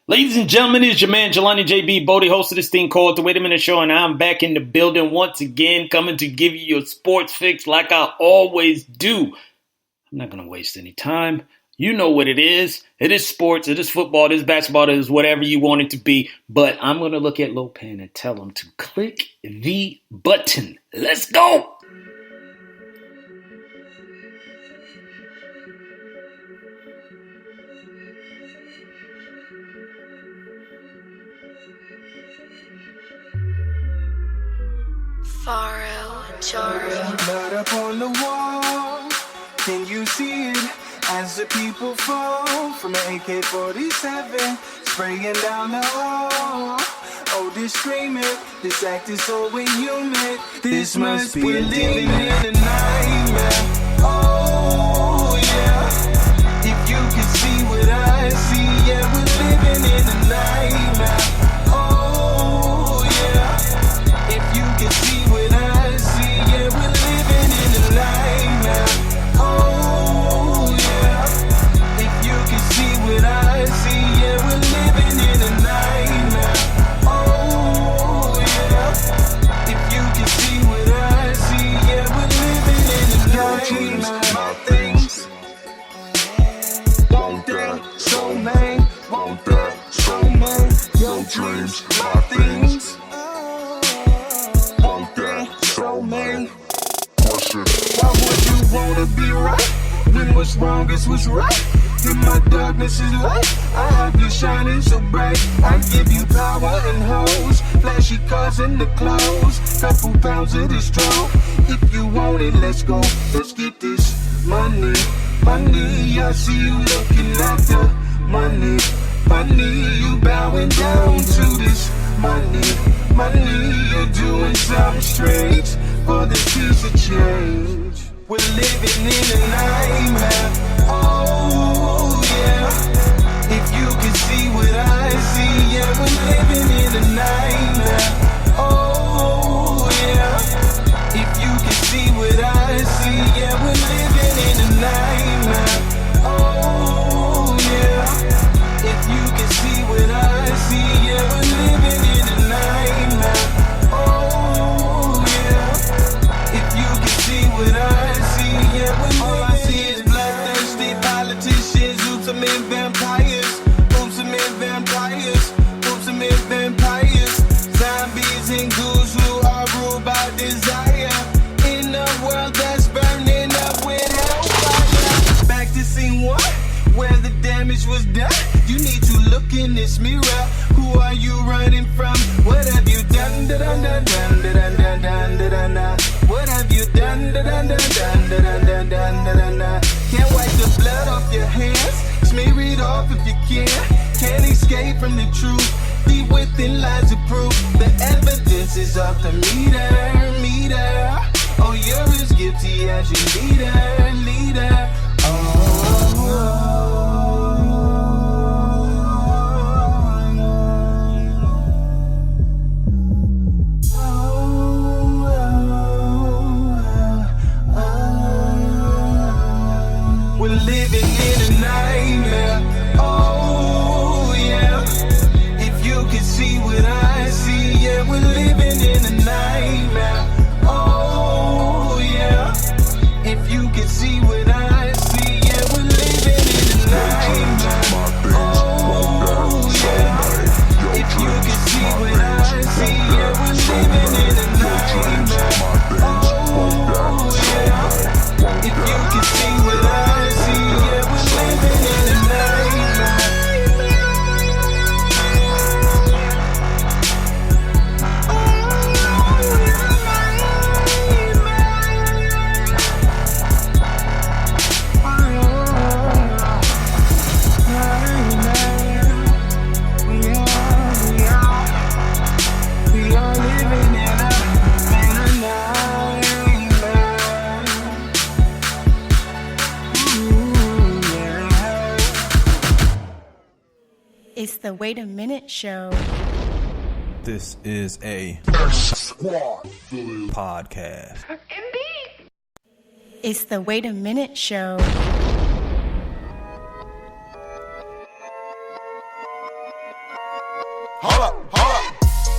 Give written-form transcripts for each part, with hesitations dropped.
Ladies and gentlemen, it's your man Jelani JB Bodie, host of this thing called The Wait a Minute Show, and I'm back in the building once again, coming to give you your sports fix like I always do. I'm not going to waste any time. You know what it is. It is sports, it is football, it is basketball, it is whatever you want it to be, but I'm going to look at Lopan and tell him to click the button. Let's go! Blood up on the wall, can you see it? As the people fall from an AK-47, spraying down the hall. Oh, this screaming, this act is so inhuman. This must be living in a nightmare. Oh, yeah. If you can see what I see, yeah, we're living in a nightmare. Oh, yeah. If you can see what I see, yeah, we're living in a nightmare. Oh, yeah. If you can see what I see, yeah, we're living in a nightmare. Oh, yeah. If you can see what I see, yeah, we're living in a nightmare. My things won't die, so man, won't die, so man. Your dreams, my things won't die, so man. Why would you wanna be right when what's wrong is what's right? In my darkness is light, I have you shining so bright. I give you power and hoes, flashy cars and the clothes, couple pounds of this draw. If you want it, let's go, let's get this money. Money, I see you looking at the money. Money, you bowing down to this money. Money, you're doing something strange for the piece of change. We're living in a nightmare. Oh, yeah. If you can see what I see, yeah, we're living in a nightmare. Oh, yeah. If you can see what I see, yeah, we're living in a nightmare. Oh, yeah. If you can see what I see, yeah, we're living in a nightmare. Oh, yeah. If you can see what I see, yeah, all I see is bloodthirsty politicians, ultimate vampires, ultimate vampires, ultimate vampires, zombies and ghouls who are ruled by desire, in a world that's burning up with hellfire. Back to scene one, where the damage was done. You need to look in this mirror. Who are you running from? What have you done? What have you done? Can't wipe the blood off your hands. Smear it off if you can. Can't escape from the truth. Deep within lies the proof. The evidence is off the meter. Oh, you're as guilty as your leader. Oh. We're living in a nightmare. Oh, yeah. If you can see what I see, yeah, we're living in a nightmare. Oh, yeah. If you can see what I see, yeah, we're living in a nightmare. Oh, yeah. If you can see what I see, yeah, we're living in a nightmare. Oh, yeah. If you can see what I see, yeah, we're living in a nightmare. We are living in a It's the Wait a Minute Show. This is a podcast. It's the Wait a Minute Show. Hold up.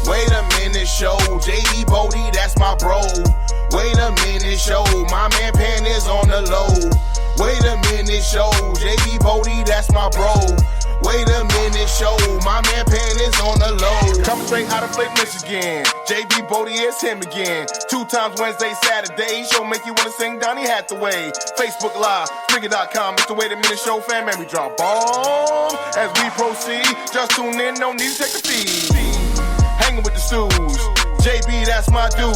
Wait a minute, show. JD Bodie, that's my bro. Wait a minute, show. My man Pan is on the low. Wait a minute, show. JD Bodie, that's my bro. Wait a minute, show. My man Pan is on the low. Coming straight out of Flake, Michigan. JB Bodie is him again. 2 times Wednesday, Saturday. Show make you wanna sing Donny Hathaway. Facebook Live, Springer.com. It's the Wait a Minute Show, fan, man. We drop bombs as we proceed. Just tune in, no need to take the feed. Hanging with the stews. JB, that's my dude.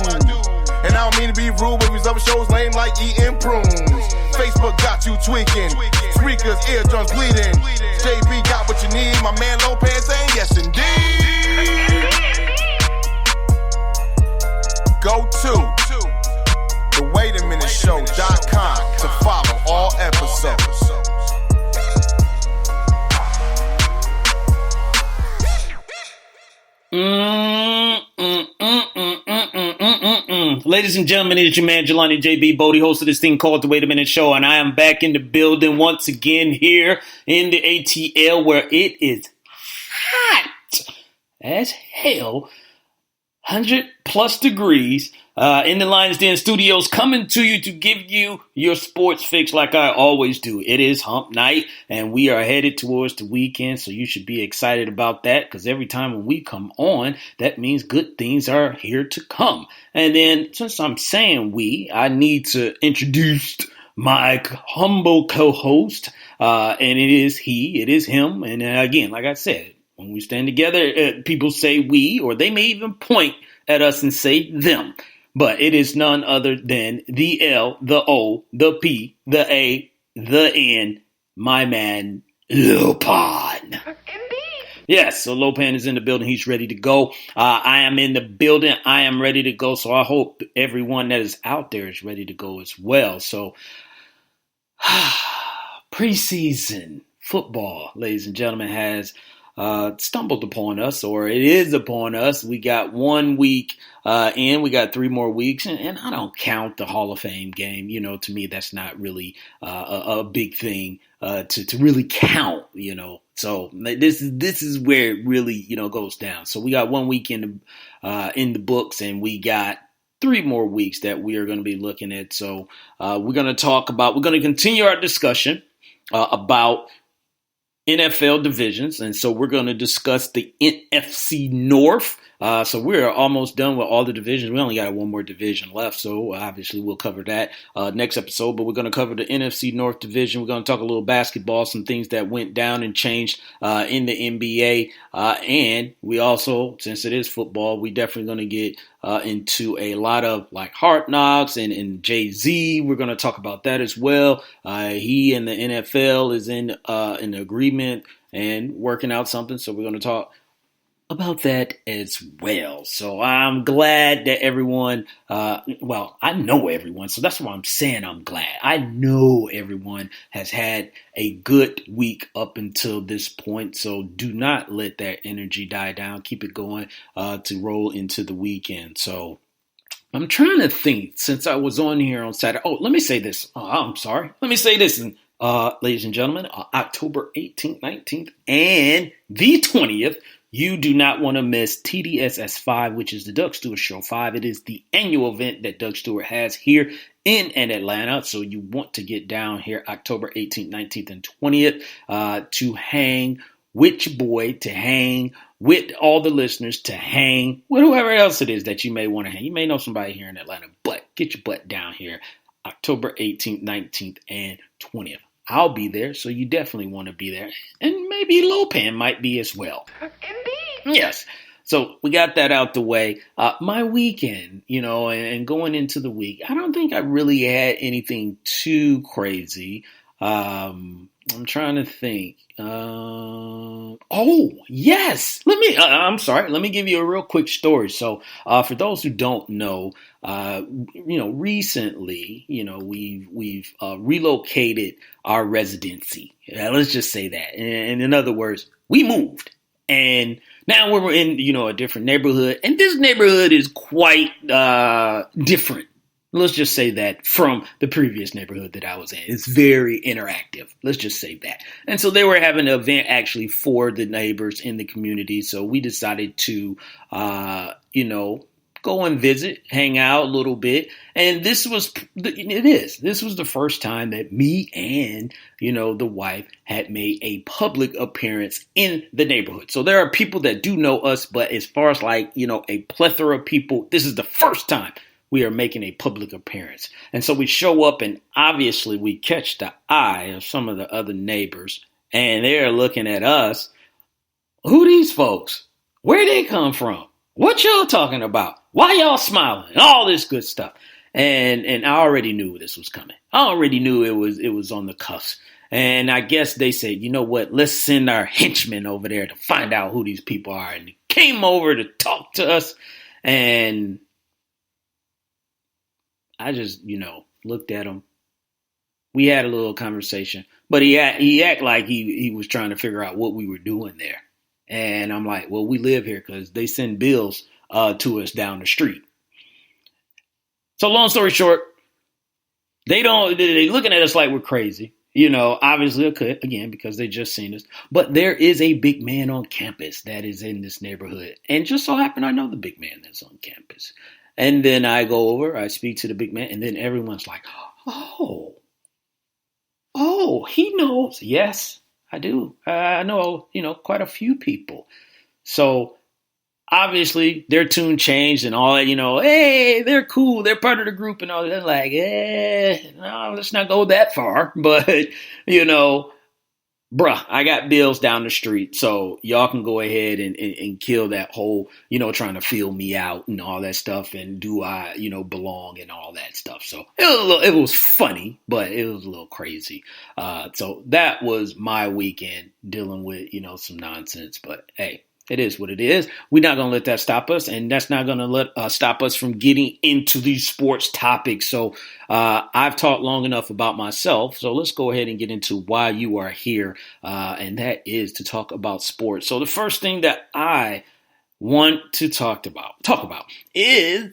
And I don't mean to be rude, but these other shows lame like eating prunes. Facebook got you tweaking. Speakers, eardrums bleeding. JB got what you need. My man Lopez saying yes indeed. Go to thewaitaminteshow.com to follow all episodes. Ladies and gentlemen, it's your man Jelani JB Bodie, host of this thing called The Wait a Minute Show, and I am back in the building once again here in the ATL where it is hot as hell, 100 plus degrees, in the Lions Den Studios, coming to you to give you your sports fix like I always do. It is hump night, and we are headed towards the weekend, so you should be excited about that, because every time when we come on, that means good things are here to come. And then, since I'm saying we, I need to introduce my humble co-host, and it is him, and again, like I said, when we stand together, people say we, or they may even point at us and say them. But it is none other than the L, the O, the P, the A, the N, my man, Lopan. Yes, so Lopan is in the building. He's ready to go. I am in the building. I am ready to go. So I hope everyone that is out there is ready to go as well. So preseason football, ladies and gentlemen, has stumbled upon us, or it is upon us. We got 1 week in, we got 3 more weeks, and I don't count the Hall of Fame game. You know, to me, that's not really a big thing to really count. You know, so this is where it really goes down. So we got 1 week in the books, and we got 3 more weeks that we are going to be looking at. So we're going to continue our discussion about NFL divisions, and so we're going to discuss the NFC North. So we're almost done with all the divisions. We only got 1 more division left, so obviously we'll cover that next episode. But we're going to cover the NFC North division. We're going to talk a little basketball, some things that went down and changed in the NBA. And we also, since it is football, we definitely going to get into a lot of like Hard Knocks and Jay-Z. We're going to talk about that as well. He and the NFL is in an agreement and working out something, so we're going to talk about that as well. So I'm glad that everyone, I know everyone, so that's why I'm saying I'm glad. I know everyone has had a good week up until this point, so do not let that energy die down. Keep it going to roll into the weekend. So I'm trying to think, since I was on here on Saturday. Oh, let me say this. I'm sorry. Let me say this, ladies and gentlemen, October 18th, 19th, and the 20th, you do not want to miss TDSS5, which is the Doug Stewart Show 5. It is the annual event that Doug Stewart has here in Atlanta. So you want to get down here October 18th, 19th, and 20th to hang with your boy, to hang with all the listeners, to hang with whoever else it is that you may want to hang. You may know somebody here in Atlanta, but get your butt down here October 18th, 19th, and 20th. I'll be there, so you definitely want to be there. And maybe Lopan might be as well. Indeed. Yes. So we got that out the way. My weekend, and going into the week, I don't think I really had anything too crazy. I'm trying to think. Oh, yes. I'm sorry. Let me give you a real quick story. So, for those who don't know, recently, we've relocated our residency. Let's just say that. And in other words, we moved. And now we're in, a different neighborhood. And this neighborhood is quite different Let's just say that from the previous neighborhood that I was in. It's very interactive. Let's just say that. And so they were having an event actually for the neighbors in the community. So we decided to, go and visit, hang out a little bit. And this was the first time that me and, the wife had made a public appearance in the neighborhood. So there are people that do know us, but as far as a plethora of people, this is the first time we are making a public appearance. And so we show up and obviously we catch the eye of some of the other neighbors and they're looking at us. Who these folks? Where they come from? What y'all talking about? Why y'all smiling? All this good stuff. And I already knew this was coming. I already knew it was on the cusp. And I guess they said, you know what? Let's send our henchmen over there to find out who these people are. And they came over to talk to us. And I just, looked at him. We had a little conversation, but he act like he was trying to figure out what we were doing there. And I'm like, well, we live here because they send bills to us down the street. So long story short, they looking at us like we're crazy. Obviously, again, because they just seen us. But there is a big man on campus that is in this neighborhood. And just so happened I know the big man that's on campus. And then I go over, I speak to the big man, and then everyone's like, oh, he knows. Yes, I do. I know, quite a few people. So obviously their tune changed and all that, hey, they're cool. They're part of the group and all that. They're like, no, let's not go that far. But, bruh, I got bills down the street. So y'all can go ahead and kill that whole, trying to feel me out and all that stuff. And do I, belong and all that stuff. So it was funny, but it was a little crazy. So that was my weekend dealing with, some nonsense. But hey, it is what it is. We're not going to let that stop us, and that's not going to stop us from getting into these sports topics. So I've talked long enough about myself, so let's go ahead and get into why you are here, and that is to talk about sports. So the first thing that I want to talk about is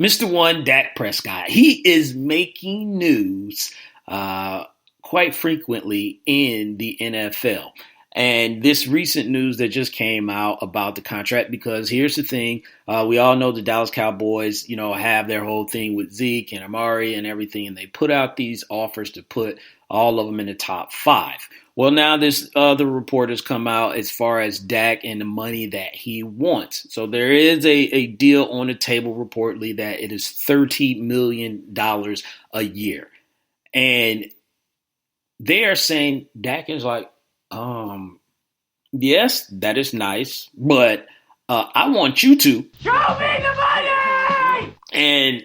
Mr. One, Dak Prescott. He is making news quite frequently in the NFL. And this recent news that just came out about the contract, because here's the thing, we all know the Dallas Cowboys, have their whole thing with Zeke and Amari and everything, and they put out these offers to put all of them in the top 5. Well, now this other report has come out as far as Dak and the money that he wants. So there is a deal on the table reportedly that it is $30 million a year. And they are saying Dak is like, yes, that is nice, but I want you to show me the money. And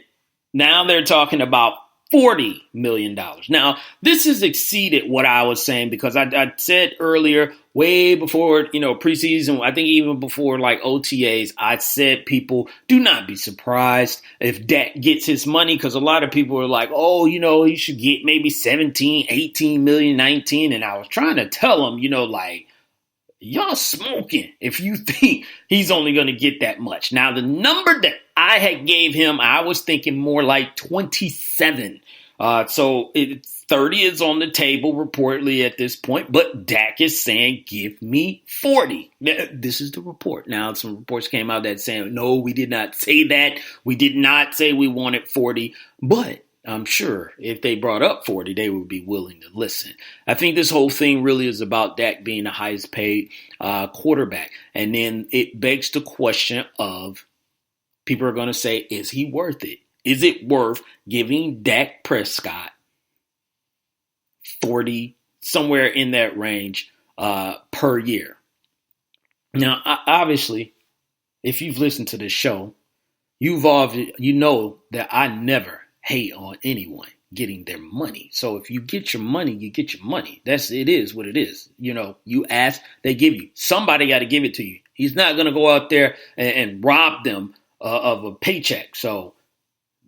now they're talking about $40 million. Now, this has exceeded what I was saying because I said earlier, way before, preseason, I think even before like OTAs, I said people do not be surprised if Dak gets his money, because a lot of people are like, oh, he should get maybe 17, 18 million, 19. And I was trying to tell them, y'all smoking if you think he's only going to get that much. Now, the number that I had gave him, I was thinking more like 27. So 30 is on the table reportedly at this point, but Dak is saying, give me 40. This is the report. Now, some reports came out that saying, no, we did not say that. We did not say we wanted 40, but I'm sure if they brought up 40, they would be willing to listen. I think this whole thing really is about Dak being the highest paid quarterback. And then it begs the question of, people are going to say, is he worth it? Is it worth giving Dak Prescott 40, somewhere in that range per year? Now, obviously, if you've listened to this show, you know that I never hate on anyone getting their money. So if you get your money, you get your money. It is what it is. You ask, they give you. Somebody got to give it to you. He's not going to go out there and rob them of a paycheck. So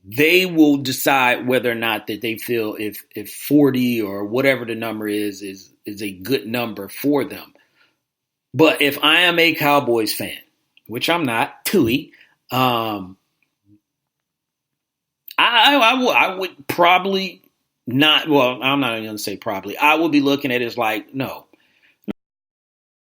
they will decide whether or not that they feel if 40 or whatever the number is a good number for them. But if I am a Cowboys fan, which I'm not, Tui, I would probably not. Well, I'm not even going to say probably. I would be looking at it as like, no,